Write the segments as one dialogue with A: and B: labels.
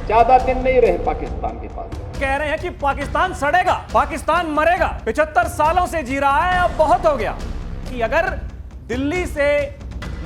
A: ज्यादा दिन नहीं रहे पाकिस्तान के पास।
B: कह रहे हैं कि पाकिस्तान सड़ेगा, पाकिस्तान मरेगा, 75 सालों से जी रहा है, अब बहुत हो गया। कि अगर दिल्ली से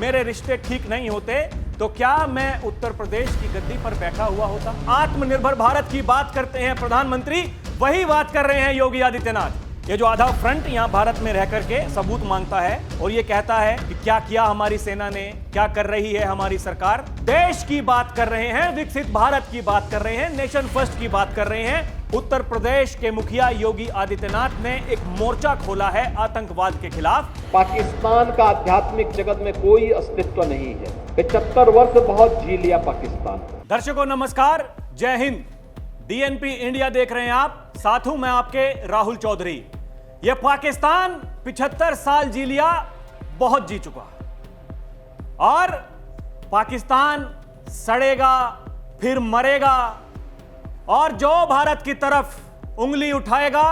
B: मेरे रिश्ते ठीक नहीं होते तो क्या मैं उत्तर प्रदेश की गद्दी पर बैठा हुआ होता? आत्मनिर्भर भारत की बात करते हैं प्रधानमंत्री, वही बात कर रहे हैं योगी आदित्यनाथ। ये जो आधा फ्रंट यहां भारत में रह करके सबूत मांगता है और ये कहता है कि क्या किया हमारी सेना ने, क्या कर रही है हमारी सरकार, देश की बात कर रहे हैं, विकसित भारत की बात कर रहे हैं, नेशन फर्स्ट की बात कर रहे हैं। उत्तर प्रदेश के मुखिया योगी आदित्यनाथ ने एक मोर्चा खोला है आतंकवाद के खिलाफ।
A: पाकिस्तान का आध्यात्मिक जगत में कोई अस्तित्व नहीं है। 75 वर्ष बहुत जी लिया पाकिस्तान।
B: दर्शकों नमस्कार, जय हिंद। डीएनपी इंडिया देख रहे हैं आप, साथ हूं मैं आपके राहुल चौधरी। यह पाकिस्तान 75 साल जी लिया, बहुत जी चुका और पाकिस्तान सड़ेगा फिर मरेगा और जो भारत की तरफ उंगली उठाएगा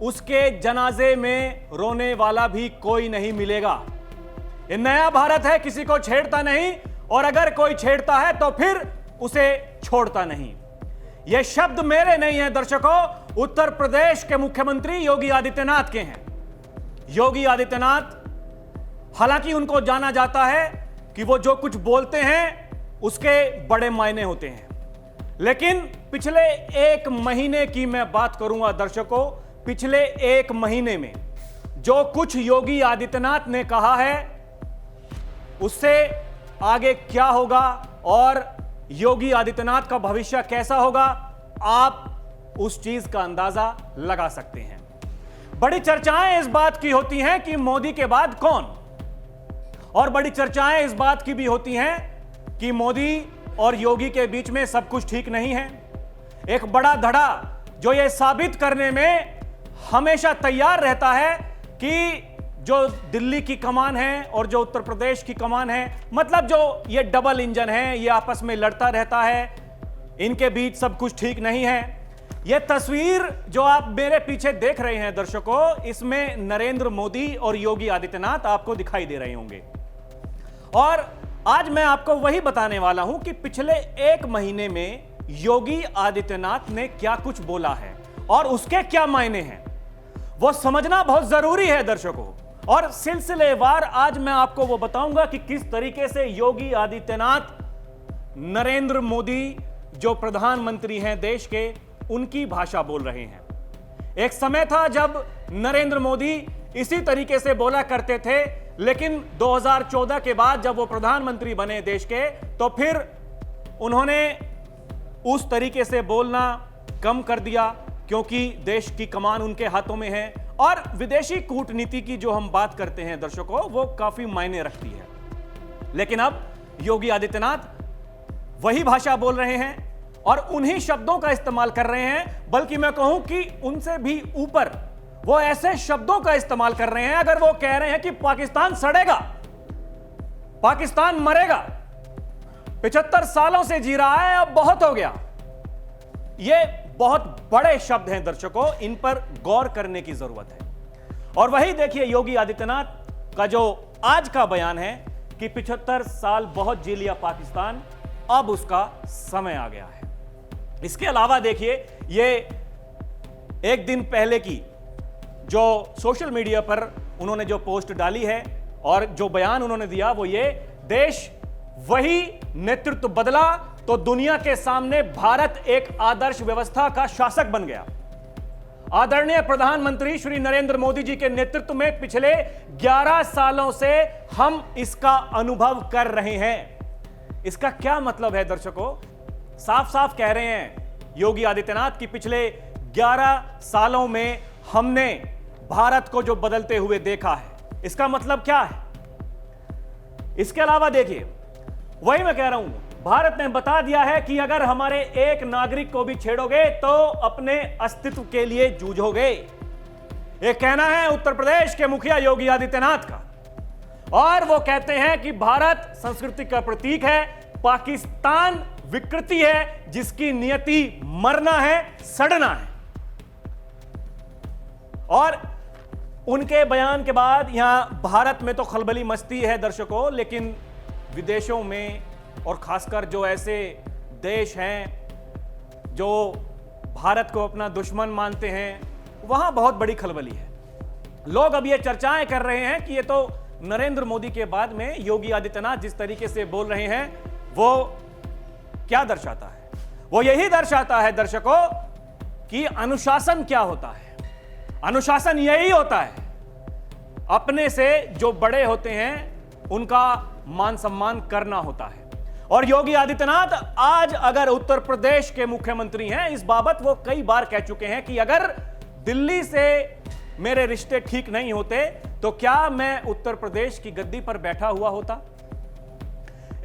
B: उसके जनाजे में रोने वाला भी कोई नहीं मिलेगा। यह नया भारत है, किसी को छेड़ता नहीं और अगर कोई छेड़ता है तो फिर उसे छोड़ता नहीं। यह शब्द मेरे नहीं है दर्शकों, उत्तर प्रदेश के मुख्यमंत्री योगी आदित्यनाथ के हैं। योगी आदित्यनाथ, हालांकि उनको जाना जाता है कि वो जो कुछ बोलते हैं उसके बड़े मायने होते हैं, लेकिन पिछले एक महीने की मैं बात करूंगा दर्शकों, पिछले एक महीने में जो कुछ योगी आदित्यनाथ ने कहा है उससे आगे क्या होगा और योगी आदित्यनाथ का भविष्य कैसा होगा, आप उस चीज का अंदाजा लगा सकते हैं। बड़ी चर्चाएं इस बात की होती हैं कि मोदी के बाद कौन, और बड़ी चर्चाएं इस बात की भी होती हैं कि मोदी और योगी के बीच में सब कुछ ठीक नहीं है। एक बड़ा धड़ा जो यह साबित करने में हमेशा तैयार रहता है कि जो दिल्ली की कमान है और जो उत्तर प्रदेश की कमान है, मतलब जो ये डबल इंजन है, ये आपस में लड़ता रहता है, इनके बीच सब कुछ ठीक नहीं है। ये तस्वीर जो आप मेरे पीछे देख रहे हैं दर्शकों, इसमें नरेंद्र मोदी और योगी आदित्यनाथ आपको दिखाई दे रहे होंगे। और आज मैं आपको वही बताने वाला हूं कि पिछले एक महीने में योगी आदित्यनाथ ने क्या कुछ बोला है और उसके क्या मायने हैं, वो समझना बहुत जरूरी है दर्शकों। और सिलसिलेवार आज मैं आपको वो बताऊंगा कि किस तरीके से योगी आदित्यनाथ नरेंद्र मोदी जो प्रधानमंत्री हैं देश के, उनकी भाषा बोल रहे हैं। एक समय था जब नरेंद्र मोदी इसी तरीके से बोला करते थे, लेकिन 2014 के बाद जब वो प्रधानमंत्री बने देश के, तो फिर उन्होंने उस तरीके से बोलना कम कर दिया क्योंकि देश की कमान उनके हाथों में है और विदेशी कूटनीति की जो हम बात करते हैं दर्शकों, वो काफी मायने रखती है। लेकिन अब योगी आदित्यनाथ वही भाषा बोल रहे हैं और उन्हीं शब्दों का इस्तेमाल कर रहे हैं, बल्कि मैं कहूं कि उनसे भी ऊपर वो ऐसे शब्दों का इस्तेमाल कर रहे हैं। अगर वो कह रहे हैं कि पाकिस्तान सड़ेगा, पाकिस्तान मरेगा, 75 सालों से जी रहा है, अब बहुत हो गया, ये बहुत बड़े शब्द हैं दर्शकों, इन पर गौर करने की जरूरत है। और वही देखिए योगी आदित्यनाथ का जो आज का बयान है कि 75 साल बहुत जी लिया पाकिस्तान, अब उसका समय आ गया है। इसके अलावा देखिए ये एक दिन पहले की जो सोशल मीडिया पर उन्होंने जो पोस्ट डाली है और जो बयान उन्होंने दिया वो ये, देश वही नेतृत्व बदला तो दुनिया के सामने भारत एक आदर्श व्यवस्था का शासक बन गया। आदरणीय प्रधानमंत्री श्री नरेंद्र मोदी जी के नेतृत्व में पिछले 11 सालों से हम इसका अनुभव कर रहे हैं। इसका क्या मतलब है दर्शकों? साफ साफ कह रहे हैं योगी आदित्यनाथ कि पिछले 11 सालों में हमने भारत को जो बदलते हुए देखा है, इसका मतलब क्या है? इसके अलावा देखिए, वही मैं कह रहा हूं, भारत ने बता दिया है कि अगर हमारे एक नागरिक को भी छेड़ोगे तो अपने अस्तित्व के लिए जूझोगे। यह कहना है उत्तर प्रदेश के मुखिया योगी आदित्यनाथ का। और वो कहते हैं कि भारत संस्कृति का प्रतीक है, पाकिस्तान विकृति है जिसकी नियति मरना है, सड़ना है। और उनके बयान के बाद यहां भारत में तो खलबली मचती है दर्शकों, लेकिन विदेशों में और खासकर जो ऐसे देश हैं जो भारत को अपना दुश्मन मानते हैं, वहां बहुत बड़ी खलबली है। लोग अब ये चर्चाएं कर रहे हैं कि ये तो नरेंद्र मोदी के बाद में योगी आदित्यनाथ जिस तरीके से बोल रहे हैं वो क्या दर्शाता है? वो यही दर्शाता है दर्शकों कि अनुशासन क्या होता है। अनुशासन यही होता है, अपने से जो बड़े होते हैं उनका मान सम्मान करना होता है। और योगी आदित्यनाथ आज अगर उत्तर प्रदेश के मुख्यमंत्री हैं, इस बाबत वो कई बार कह चुके हैं कि अगर दिल्ली से मेरे रिश्ते ठीक नहीं होते तो क्या मैं उत्तर प्रदेश की गद्दी पर बैठा हुआ होता।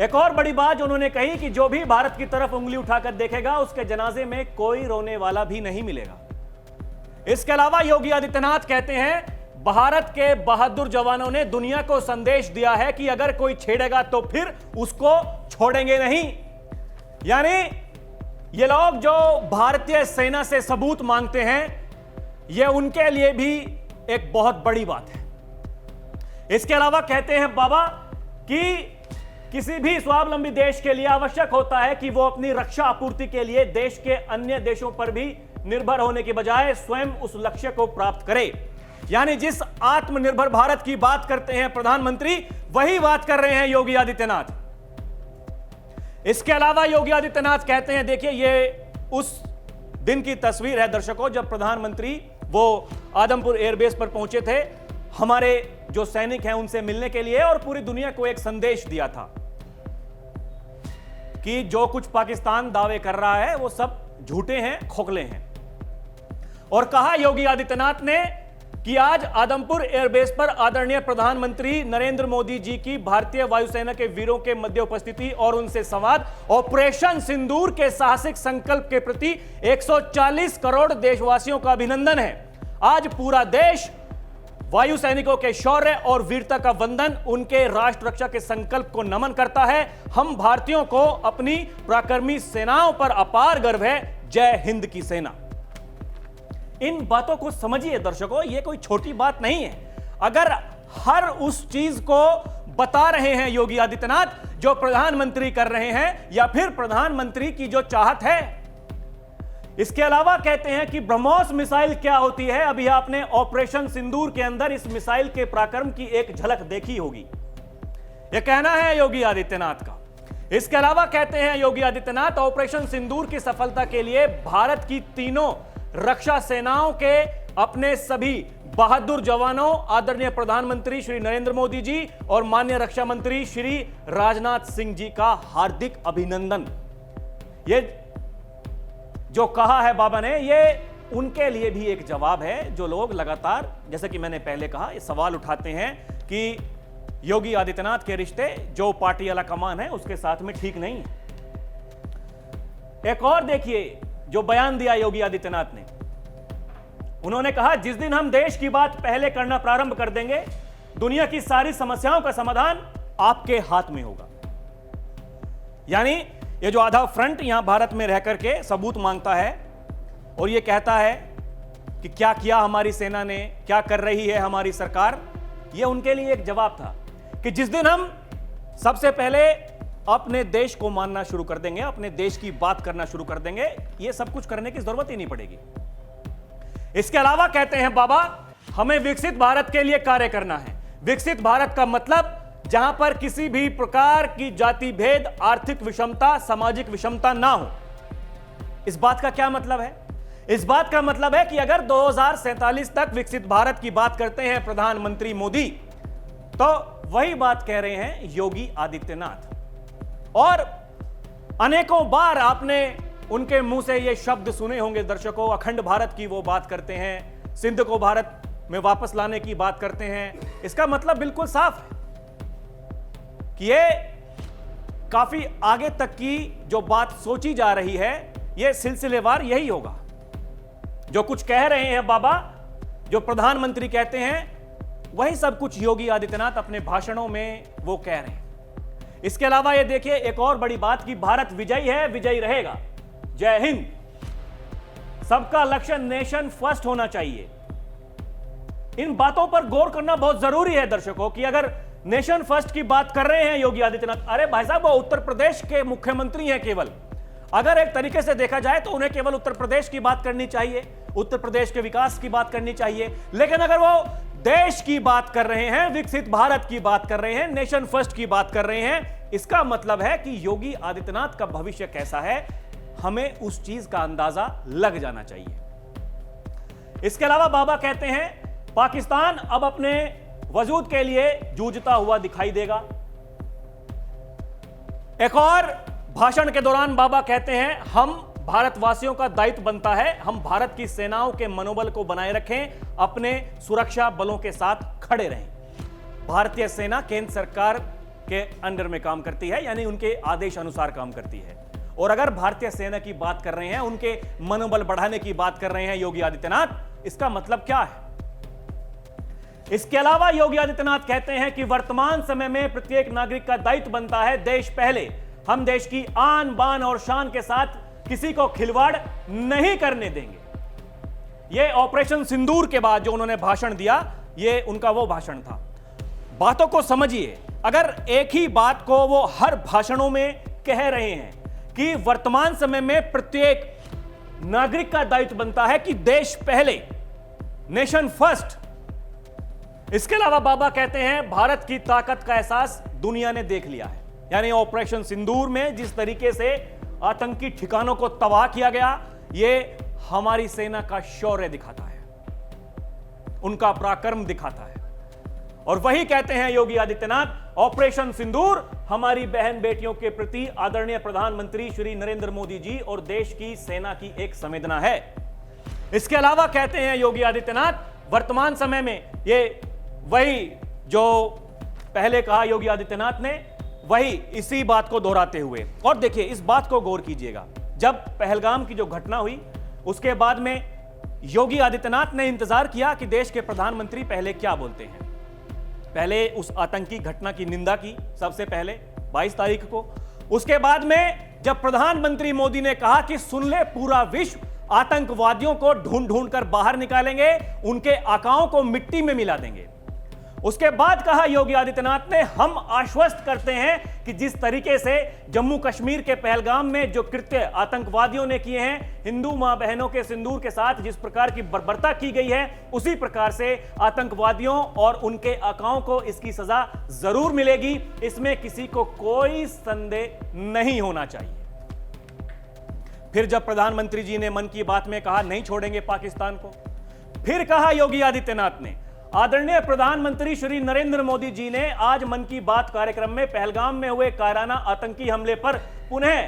B: एक और बड़ी बात उन्होंने कही कि जो भी भारत की तरफ उंगली उठाकर देखेगा उसके जनाजे में कोई रोने वाला भी नहीं मिलेगा। इसके अलावा योगी आदित्यनाथ कहते हैं भारत के बहादुर जवानों ने दुनिया को संदेश दिया है कि अगर कोई छेड़ेगा तो फिर उसको छोड़ेंगे नहीं। यानी ये लोग जो भारतीय सेना से सबूत मांगते हैं, ये उनके लिए भी एक बहुत बड़ी बात है। इसके अलावा कहते हैं बाबा कि किसी भी स्वावलंबी देश के लिए आवश्यक होता है कि वो अपनी रक्षा आपूर्ति के लिए देश के अन्य देशों पर भी निर्भर होने के बजाय स्वयं उस लक्ष्य को प्राप्त करे। यानी जिस आत्मनिर्भर भारत की बात करते हैं प्रधानमंत्री, वही बात कर रहे हैं योगी आदित्यनाथ। इसके अलावा योगी आदित्यनाथ कहते हैं, देखिए ये उस दिन की तस्वीर है दर्शकों जब प्रधानमंत्री वो आदमपुर एयरबेस पर पहुंचे थे, हमारे जो सैनिक हैं उनसे मिलने के लिए, और पूरी दुनिया को एक संदेश दिया था कि जो कुछ पाकिस्तान दावे कर रहा है वो सब झूठे हैं, खोखले हैं। और कहा योगी आदित्यनाथ ने कि आज आदमपुर एयरबेस पर आदरणीय प्रधानमंत्री नरेंद्र मोदी जी की भारतीय वायुसेना के वीरों के मध्य उपस्थिति और उनसे संवाद ऑपरेशन सिंदूर के साहसिक संकल्प के प्रति 140 करोड़ देशवासियों का अभिनंदन है। आज पूरा देश वायु सैनिकों के शौर्य और वीरता का वंदन, उनके राष्ट्र रक्षा के संकल्प को नमन करता है। हम भारतीयों को अपनी पराक्रमी सेनाओं पर अपार गर्व है। जय हिंद की सेना। इन बातों को समझिए दर्शकों, यह कोई छोटी बात नहीं है। अगर हर उस चीज को बता रहे हैं योगी आदित्यनाथ जो प्रधानमंत्री कर रहे हैं, या फिर प्रधानमंत्री की जो चाहत है। इसके अलावा कहते हैं कि ब्रह्मोस मिसाइल क्या होती है, अभी आपने ऑपरेशन सिंदूर के अंदर इस मिसाइल के पराक्रम की एक झलक देखी होगी। यह कहना है योगी आदित्यनाथ का। इसके अलावा कहते हैं योगी आदित्यनाथ ऑपरेशन सिंदूर की सफलता के लिए भारत की तीनों रक्षा सेनाओं के अपने सभी बहादुर जवानों आदरणीय प्रधानमंत्री श्री नरेंद्र मोदी जी और माननीय रक्षा मंत्री श्री राजनाथ सिंह जी का हार्दिक अभिनंदन। ये जो कहा है बाबा ने, ये उनके लिए भी एक जवाब है। जो लोग लगातार, जैसे कि मैंने पहले कहा, ये सवाल उठाते हैं कि योगी आदित्यनाथ के रिश्ते जो पार्टी वाला कमान है उसके साथ में ठीक नहीं है। एक और देखिए जो बयान दिया योगी आदित्यनाथ ने, उन्होंने कहा जिस दिन हम देश की बात पहले करना प्रारंभ कर देंगे, दुनिया की सारी समस्याओं का समाधान आपके हाथ में होगा। यानी ये जो आधा फ्रंट यहां भारत में रह करके सबूत मांगता है और ये कहता है कि क्या किया हमारी सेना ने, क्या कर रही है हमारी सरकार, ये उनके लिए एक जवाब था कि जिस दिन हम सबसे पहले अपने देश को मानना शुरू कर देंगे, अपने देश की बात करना शुरू कर देंगे, ये सब कुछ करने की जरूरत ही नहीं पड़ेगी। इसके अलावा कहते हैं बाबा, हमें विकसित भारत के लिए कार्य करना है। विकसित भारत का मतलब जहां पर किसी भी प्रकार की जाति भेद, आर्थिक विषमता, सामाजिक विषमता ना हो। इस बात का क्या मतलब है? इस बात का मतलब है कि अगर 2047 तक विकसित भारत की बात करते हैं प्रधानमंत्री मोदी, तो वही बात कह रहे हैं योगी आदित्यनाथ। और अनेकों बार आपने उनके मुंह से ये शब्द सुने होंगे दर्शकों, अखंड भारत की वो बात करते हैं, सिंध को भारत में वापस लाने की बात करते हैं। इसका मतलब बिल्कुल साफ है कि ये काफी आगे तक की जो बात सोची जा रही है, ये सिलसिलेवार यही होगा। जो कुछ कह रहे हैं बाबा, जो प्रधानमंत्री कहते हैं, वही सब कुछ योगी आदित्यनाथ अपने भाषणों में वो कह रहे हैं। इसके अलावा ये देखिए एक और बड़ी बात कि भारत विजयी है, विजयी रहेगा। जय हिंद। सबका लक्ष्य नेशन फर्स्ट होना चाहिए। इन बातों पर गौर करना बहुत जरूरी है दर्शकों कि अगर नेशन फर्स्ट की बात कर रहे हैं योगी आदित्यनाथ, अरे भाई साहब वो उत्तर प्रदेश के मुख्यमंत्री हैं केवल। अगर एक तरीके से देखा जाए तो उन्हें केवल उत्तर प्रदेश की बात करनी चाहिए, उत्तर प्रदेश के विकास की बात करनी चाहिए। लेकिन अगर वो देश की बात कर रहे हैं, विकसित भारत की बात कर रहे हैं, नेशन फर्स्ट की बात कर रहे हैं, इसका मतलब है कि योगी आदित्यनाथ का भविष्य कैसा है, हमें उस चीज का अंदाजा लग जाना चाहिए। इसके अलावा बाबा कहते हैं पाकिस्तान अब अपने वजूद के लिए जूझता हुआ दिखाई देगा। एक और भाषण के दौरान बाबा कहते हैं हम भारतवासियों का दायित्व बनता है हम भारत की सेनाओं के मनोबल को बनाए रखें, अपने सुरक्षा बलों के साथ खड़े रहें। भारतीय सेना केंद्र सरकार के अंडर में काम करती है, यानी उनके आदेश अनुसार काम करती है। और अगर भारतीय सेना की बात कर रहे हैं, उनके मनोबल बढ़ाने की बात कर रहे हैं योगी आदित्यनाथ, इसका मतलब क्या है? इसके अलावा योगी आदित्यनाथ कहते हैं कि वर्तमान समय में प्रत्येक नागरिक का दायित्व बनता है देश पहले। हम देश की आन बान और शान के साथ किसी को खिलवाड़ नहीं करने देंगे। यह ऑपरेशन सिंदूर के बाद जो उन्होंने भाषण दिया, यह उनका वो भाषण था। बातों को समझिए, अगर एक ही बात को वो हर भाषणों में कह रहे हैं कि वर्तमान समय में प्रत्येक नागरिक का दायित्व बनता है कि देश पहले, नेशन फर्स्ट। इसके अलावा बाबा कहते हैं भारत की ताकत का एहसास दुनिया ने देख लिया है। यानी ऑपरेशन सिंदूर में जिस तरीके से आतंकी ठिकानों को तबाह किया गया, यह हमारी सेना का शौर्य दिखाता है, उनका पराक्रम दिखाता है। और वही कहते हैं योगी आदित्यनाथ, ऑपरेशन सिंदूर हमारी बहन बेटियों के प्रति आदरणीय प्रधानमंत्री श्री नरेंद्र मोदी जी और देश की सेना की एक संवेदना है। इसके अलावा कहते हैं योगी आदित्यनाथ वर्तमान समय में ये वही जो पहले कहा योगी आदित्यनाथ ने, वही इसी बात को दोहराते हुए। और देखिए इस बात को गौर कीजिएगा, जब पहलगाम की जो घटना हुई उसके बाद में योगी आदित्यनाथ ने इंतजार किया कि देश के प्रधानमंत्री पहले क्या बोलते हैं। पहले उस आतंकी घटना की निंदा की सबसे पहले 22 तारीख को। उसके बाद में जब प्रधानमंत्री मोदी ने कहा कि सुन ले पूरा विश्व, आतंकवादियों को ढूंढ ढूंढ कर बाहर निकालेंगे, उनके आकाओं को मिट्टी में मिला देंगे। उसके बाद कहा योगी आदित्यनाथ ने, हम आश्वस्त करते हैं कि जिस तरीके से जम्मू कश्मीर के पहलगाम में जो कृत्य आतंकवादियों ने किए हैं, हिंदू मां बहनों के सिंदूर के साथ जिस प्रकार की बर्बरता की गई है, उसी प्रकार से आतंकवादियों और उनके आकाओं को इसकी सजा जरूर मिलेगी। इसमें किसी को कोई संदेह नहीं होना चाहिए। फिर जब प्रधानमंत्री जी ने मन की बात में कहा नहीं छोड़ेंगे पाकिस्तान को, फिर कहा योगी आदित्यनाथ ने, आदरणीय प्रधानमंत्री श्री नरेंद्र मोदी जी ने आज मन की बात कार्यक्रम में पहलगाम में हुए कायराना आतंकी हमले पर पुनः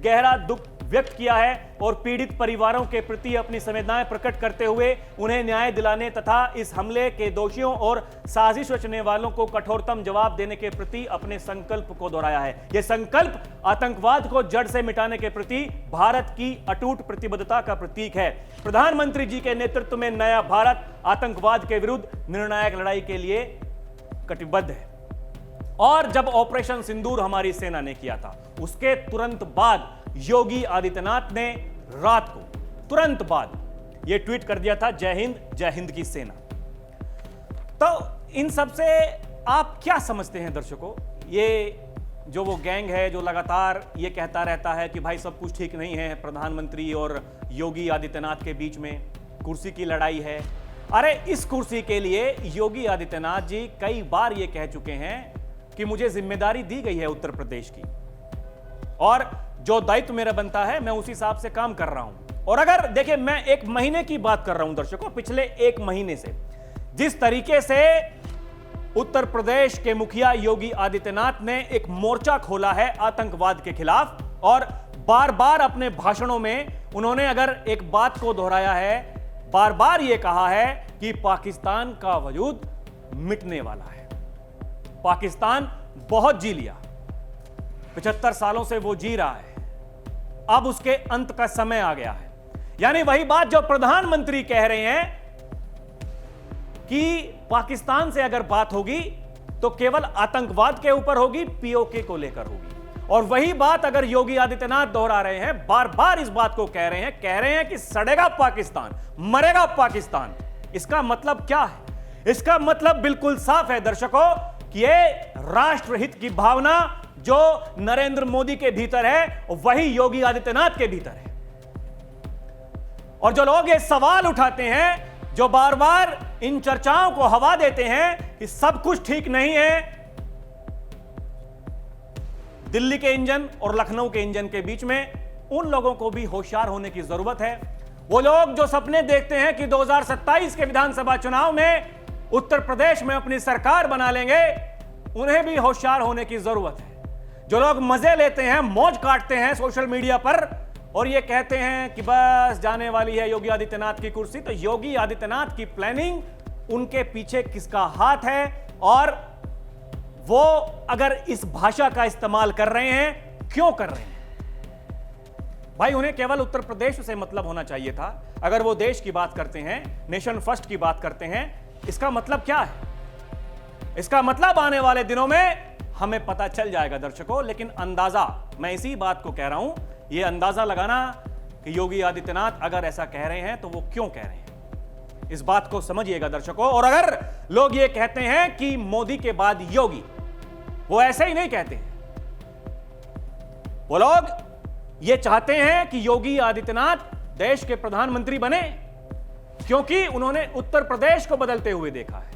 B: गहरा दुख व्यक्त किया है और पीड़ित परिवारों के प्रति अपनी संवेदनाएं प्रकट करते हुए उन्हें न्याय दिलाने तथा इस हमले के दोषियों और साजिश रचने वालों को कठोरतम जवाब देने के प्रति अपने संकल्प को दोहराया है। यह संकल्प आतंकवाद को जड़ से मिटाने के प्रति भारत की अटूट प्रतिबद्धता का प्रतीक है। प्रधानमंत्री जी के नेतृत्व में नया भारत आतंकवाद के विरुद्ध निर्णायक लड़ाई के लिए कटिबद्ध है। और जब ऑपरेशन सिंदूर हमारी सेना ने किया था, उसके तुरंत बाद योगी आदित्यनाथ ने रात को तुरंत बाद यह ट्वीट कर दिया था, जय हिंद की सेना। तो इन सब से आप क्या समझते हैं दर्शकों? ये जो वो गैंग है जो लगातार ये कहता रहता है कि भाई सब कुछ ठीक नहीं है, प्रधानमंत्री और योगी आदित्यनाथ के बीच में कुर्सी की लड़ाई है। अरे इस कुर्सी के लिए योगी आदित्यनाथ जी कई बार ये कह चुके हैं कि मुझे जिम्मेदारी दी गई है उत्तर प्रदेश की और जो दायित्व मेरा बनता है मैं उसी हिसाब से काम कर रहा हूं। और अगर देखिए, मैं एक महीने की बात कर रहा हूं दर्शकों, पिछले एक महीने से जिस तरीके से उत्तर प्रदेश के मुखिया योगी आदित्यनाथ ने एक मोर्चा खोला है आतंकवाद के खिलाफ, और बार बार अपने भाषणों में उन्होंने अगर एक बात को दोहराया है, बार बार यह कहा है कि पाकिस्तान का वजूद मिटने वाला है। पाकिस्तान बहुत जी लिया, 75 सालों से वो जी रहा है, अब उसके अंत का समय आ गया है। यानी वही बात जो प्रधानमंत्री कह रहे हैं कि पाकिस्तान से अगर बात होगी तो केवल आतंकवाद के ऊपर होगी, पीओके को लेकर होगी। और वही बात अगर योगी आदित्यनाथ दोहरा रहे हैं, बार बार इस बात को कह रहे हैं कि सड़ेगा पाकिस्तान, मरेगा पाकिस्तान। इसका मतलब क्या है? इसका मतलब बिल्कुल साफ है दर्शकों कि ये राष्ट्रहित की भावना जो नरेंद्र मोदी के भीतर है वही योगी आदित्यनाथ के भीतर है। और जो लोग ये सवाल उठाते हैं, जो बार बार इन चर्चाओं को हवा देते हैं कि सब कुछ ठीक नहीं है, दिल्ली के इंजन और लखनऊ के इंजन के बीच में, उन लोगों को भी होशियार होने की जरूरत है। वो लोग जो सपने देखते हैं कि 2027 के विधानसभा चुनाव में उत्तर प्रदेश में अपनी सरकार बना लेंगे, उन्हें भी होशियार होने की जरूरत है। जो लोग मजे लेते हैं, मौज काटते हैं सोशल मीडिया पर और ये कहते हैं कि बस जाने वाली है योगी आदित्यनाथ की कुर्सी, तो योगी आदित्यनाथ की प्लानिंग, उनके पीछे किसका हाथ है और वो अगर इस भाषा का इस्तेमाल कर रहे हैं, क्यों कर रहे हैं? भाई, उन्हें केवल उत्तर प्रदेश से मतलब होना चाहिए था। अगर वो देश की बात करते हैं, नेशन फर्स्ट की बात करते हैं, इसका मतलब क्या है? इसका मतलब आने वाले दिनों में हमें पता चल जाएगा दर्शकों। लेकिन अंदाजा, मैं इसी बात को कह रहा हूं, ये अंदाजा लगाना कि योगी आदित्यनाथ अगर ऐसा कह रहे हैं तो वो क्यों कह रहे हैं, इस बात को समझिएगा दर्शकों। और अगर लोग ये कहते हैं कि मोदी के बाद योगी, वो ऐसे ही नहीं कहते हैं। वो लोग ये चाहते हैं कि योगी आदित्यनाथ देश के प्रधानमंत्री बने, क्योंकि उन्होंने उत्तर प्रदेश को बदलते हुए देखा है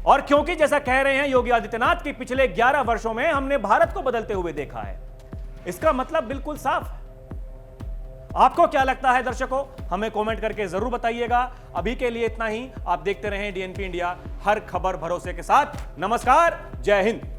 B: और क्योंकि जैसा कह रहे हैं योगी आदित्यनाथ कि पिछले 11 वर्षों में हमने भारत को बदलते हुए देखा है। इसका मतलब बिल्कुल साफ है। आपको क्या लगता है दर्शकों? हमें कमेंट करके जरूर बताइएगा। अभी के लिए इतना ही। आप देखते रहें डीएनपी इंडिया, हर खबर भरोसे के साथ। नमस्कार, जय हिंद।